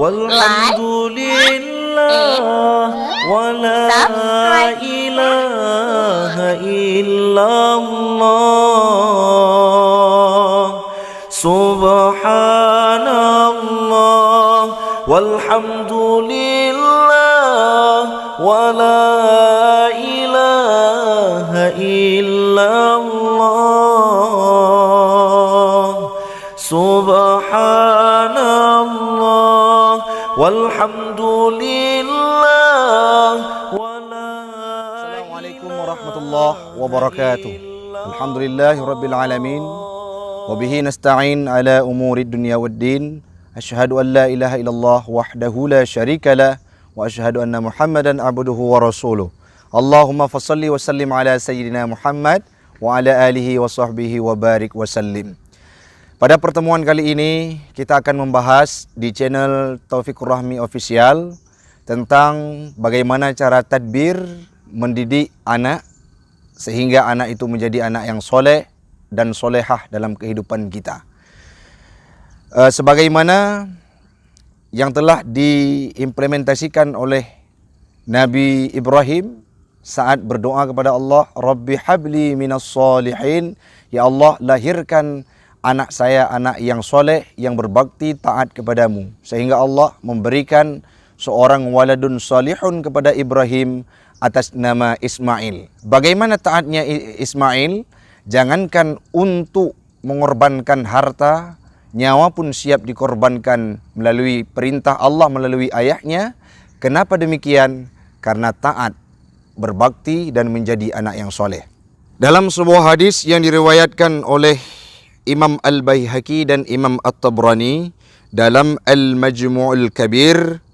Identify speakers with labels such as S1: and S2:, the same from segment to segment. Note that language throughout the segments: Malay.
S1: walhamdulillah wa la ilaha illallah subhanallah walhamdulillah wa la ilaha illallah subhanallah walhamdulillah wa la.
S2: Assalamualaikum warahmatullahi wabarakatuh. Alhamdulillahirabbil alamin wa bihi nasta'in ala umurid dunya waddin. Asyhadu an la ilaha illallah wahdahu la syarikalah wa asyhadu anna Muhammadan abduhu wa rasuluh. Allahumma fassalli wa sallim ala sayyidina Muhammad wa ala alihi wa sahbihi wa barik wa sallim. Pada pertemuan kali ini kita akan membahas di channel Taufikur Rahmi Official tentang bagaimana cara tadbir mendidik anak sehingga anak itu menjadi anak yang soleh dan solehah dalam kehidupan kita. Sebagaimana yang telah diimplementasikan oleh Nabi Ibrahim saat berdoa kepada Allah, Rabbi habli minas solihin, ya Allah lahirkan anak saya anak yang soleh, yang berbakti taat kepadamu. Sehingga Allah memberikan seorang waladun salihun kepada Ibrahim atas nama Ismail. Bagaimana taatnya Ismail? Jangankan untuk mengorbankan harta, nyawa pun siap dikorbankan melalui perintah Allah melalui ayahnya. Kenapa demikian? Karena taat, berbakti dan menjadi anak yang soleh. Dalam sebuah hadis yang diriwayatkan oleh Imam Al-Baihaqi dan Imam At-Tabrani dalam Al-Majmu'ul Kabir,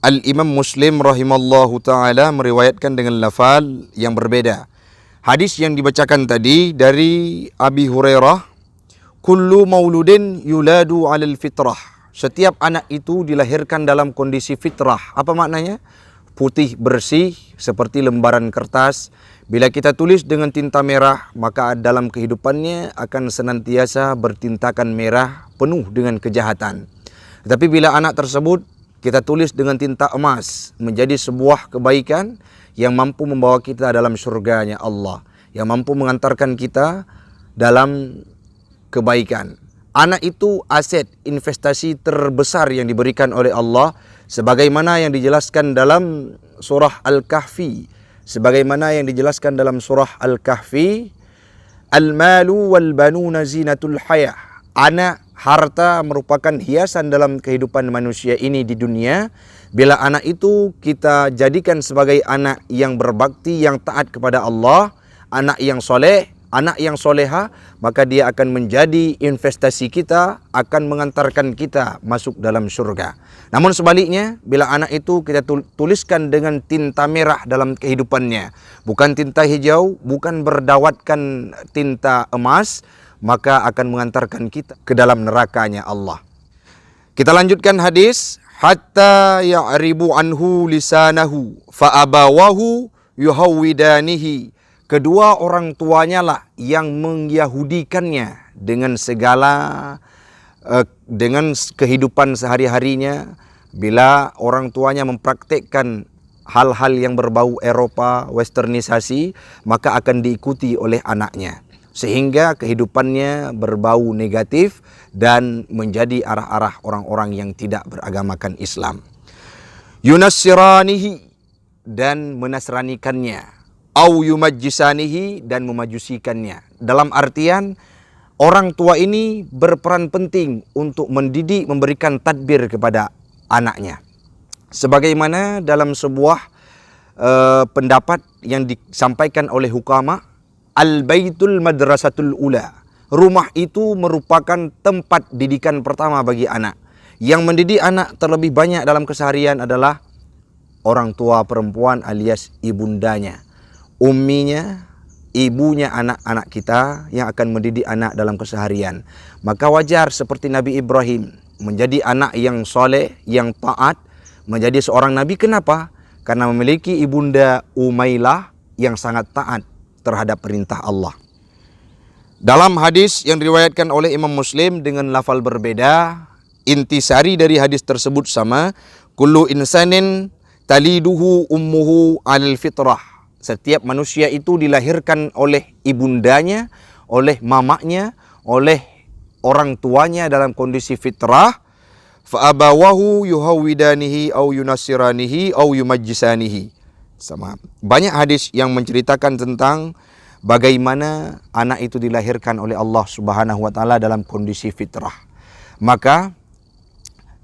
S2: Al-Imam Muslim rahimallahu ta'ala meriwayatkan dengan lafal yang berbeda. Hadis yang dibacakan tadi dari Abi Hurairah, kullu mauludin yuladu 'alal fitrah. Setiap anak itu dilahirkan dalam kondisi fitrah. Apa maknanya? Putih bersih seperti lembaran kertas. Bila kita tulis dengan tinta merah, maka dalam kehidupannya akan senantiasa bertintakan merah penuh dengan kejahatan. Tetapi bila anak tersebut kita tulis dengan tinta emas, menjadi sebuah kebaikan yang mampu membawa kita dalam surganya Allah, yang mampu mengantarkan kita dalam kebaikan. Anak itu aset investasi terbesar yang diberikan oleh Allah, sebagaimana yang dijelaskan dalam surah Al-Kahfi. Sebagaimana yang dijelaskan dalam surah Al-Kahfi, al-malu wal banuna zinatul hayah. Anak, harta merupakan hiasan dalam kehidupan manusia ini di dunia. Bila anak itu kita jadikan sebagai anak yang berbakti, yang taat kepada Allah, anak yang soleh, anak yang soleha, maka dia akan menjadi investasi kita, akan mengantarkan kita masuk dalam surga. Namun sebaliknya, bila anak itu kita tuliskan dengan tinta merah dalam kehidupannya, bukan tinta hijau, bukan berdawatkan tinta emas, maka akan mengantarkan kita ke dalam nerakanya Allah. Kita lanjutkan hadis, hatta ya'ribu anhu lisanahu fa abawahu yuhawwidanihi. Kedua orang tuanya lah yang mengyahudikannya dengan dengan kehidupan sehari-harinya. Bila orang tuanya mempraktekkan hal-hal yang berbau Eropa, westernisasi, maka akan diikuti oleh anaknya. Sehingga kehidupannya berbau negatif dan menjadi arah-arah orang-orang yang tidak beragamakan Islam. Yunassiranihi, dan menasranikannya. Au yumajjisanihi, dan memajusikannya. Dalam artian orang tua ini berperan penting untuk mendidik, memberikan tadbir kepada anaknya. Sebagaimana dalam sebuah pendapat yang disampaikan oleh hukama, al-baitul madrasatul ula. Rumah itu merupakan tempat didikan pertama bagi anak. Yang mendidik anak terlebih banyak dalam keseharian adalah orang tua perempuan alias ibundanya. Umminya, ibunya anak-anak kita yang akan mendidik anak dalam keseharian. Maka wajar seperti Nabi Ibrahim menjadi anak yang soleh, yang taat, menjadi seorang Nabi. Kenapa? Karena memiliki ibunda Umailah yang sangat taat terhadap perintah Allah. Dalam hadis yang diriwayatkan oleh Imam Muslim dengan lafal berbeda, intisari dari hadis tersebut sama, kullu insanin taliduhu ummuhu alal fitrah. Setiap manusia itu dilahirkan oleh ibundanya, oleh mamaknya, oleh orang tuanya dalam kondisi fitrah. Fa abawahu yuhawidanihi au yunasiranihi au yumajjisanihi. Sama. Banyak hadis yang menceritakan tentang bagaimana anak itu dilahirkan oleh Allah Subhanahu wa taala dalam kondisi fitrah. Maka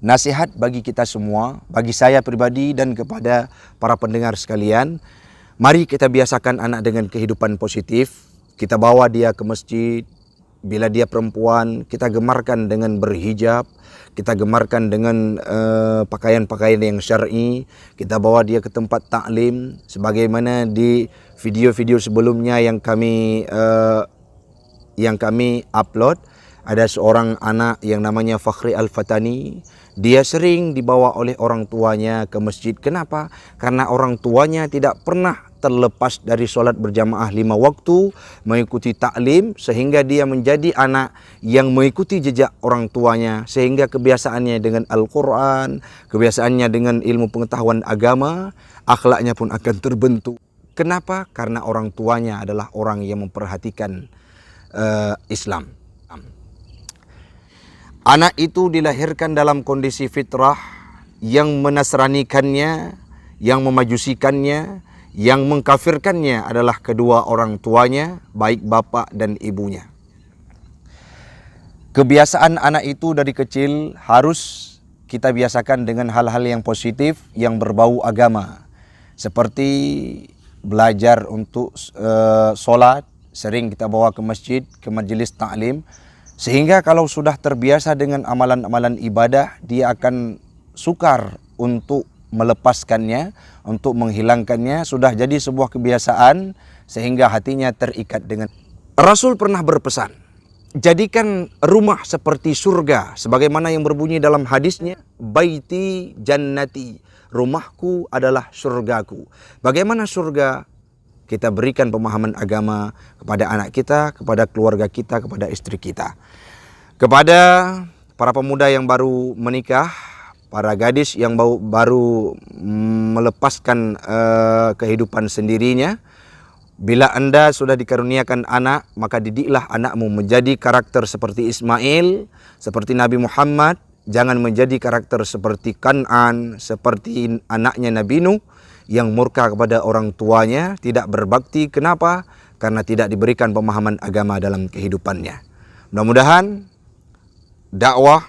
S2: nasihat bagi kita semua, bagi saya pribadi dan kepada para pendengar sekalian, mari kita biasakan anak dengan kehidupan positif. Kita bawa dia ke masjid. Bila dia perempuan, kita gemarkan dengan berhijab, kita gemarkan dengan pakaian-pakaian yang syar'i. Kita bawa dia ke tempat taklim sebagaimana di video-video sebelumnya yang kami upload. Ada seorang anak yang namanya Fakhri Al-Fatani. Dia sering dibawa oleh orang tuanya ke masjid. Kenapa? Karena orang tuanya tidak pernah terlepas dari solat berjamaah 5 waktu, mengikuti taklim, sehingga dia menjadi anak yang mengikuti jejak orang tuanya, sehingga kebiasaannya dengan Al-Quran, kebiasaannya dengan ilmu pengetahuan agama, akhlaknya pun akan terbentuk. Kenapa? Karena orang tuanya adalah orang yang memperhatikan Islam. Anak itu dilahirkan dalam kondisi fitrah, yang menasranikannya, yang memajusikannya, yang mengkafirkannya adalah kedua orang tuanya, baik bapa dan ibunya. Kebiasaan anak itu dari kecil harus kita biasakan dengan hal-hal yang positif, yang berbau agama. Seperti belajar untuk solat, sering kita bawa ke masjid, ke majelis taklim. Sehingga kalau sudah terbiasa dengan amalan-amalan ibadah, dia akan sukar untuk melepaskannya, untuk menghilangkannya. Sudah jadi sebuah kebiasaan sehingga hatinya terikat dengan. Rasul pernah berpesan, jadikan rumah seperti surga, sebagaimana yang berbunyi dalam hadisnya, baiti jannati, rumahku adalah surgaku. Bagaimana surga? Kita berikan pemahaman agama kepada anak kita, kepada keluarga kita, kepada istri kita. Kepada para pemuda yang baru menikah, para gadis yang baru melepaskan kehidupan sendirinya, bila anda sudah dikaruniakan anak, maka didiklah anakmu menjadi karakter seperti Ismail, seperti Nabi Muhammad. Jangan menjadi karakter seperti Kan'an, seperti anaknya Nabi Nuh, yang murka kepada orang tuanya, tidak berbakti. Kenapa? Karena tidak diberikan pemahaman agama dalam kehidupannya. Mudah-mudahan dakwah,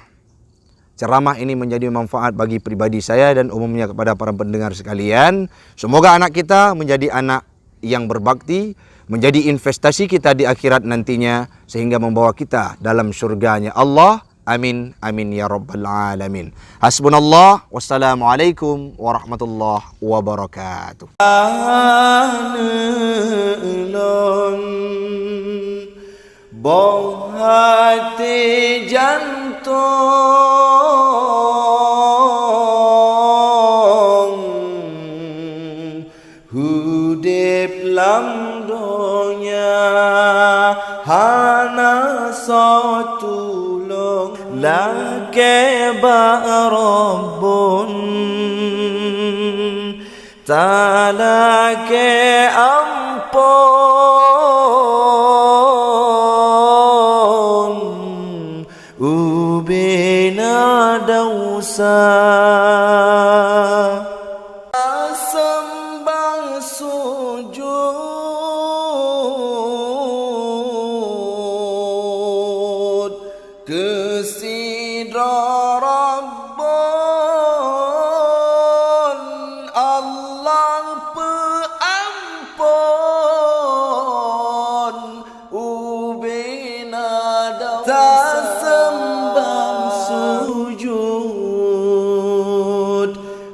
S2: ceramah ini menjadi manfaat bagi pribadi saya dan umumnya kepada para pendengar sekalian. Semoga anak kita menjadi anak yang berbakti, menjadi investasi kita di akhirat nantinya, sehingga membawa kita dalam surganya Allah. Amin, amin ya rabbal alamin. Hasbunallah, wassalamualaikum warahmatullahi wabarakatuh.
S1: Bong hati jantung hudip lam donya hana satulung lake ba'rabbun talake ampun ubina dausa sembah sujud kesidra Rabbun Allah peampun ubina dausa sembah sujud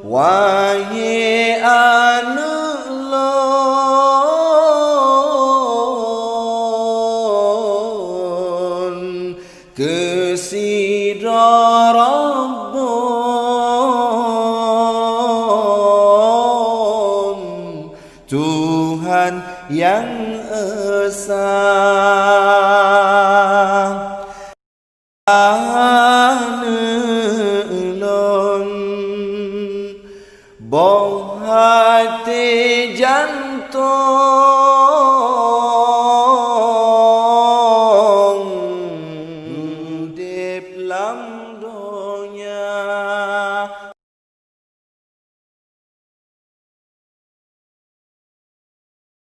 S1: wahai anulun kesidra Rabbun Tuhan yang esa hati jantung dip lam do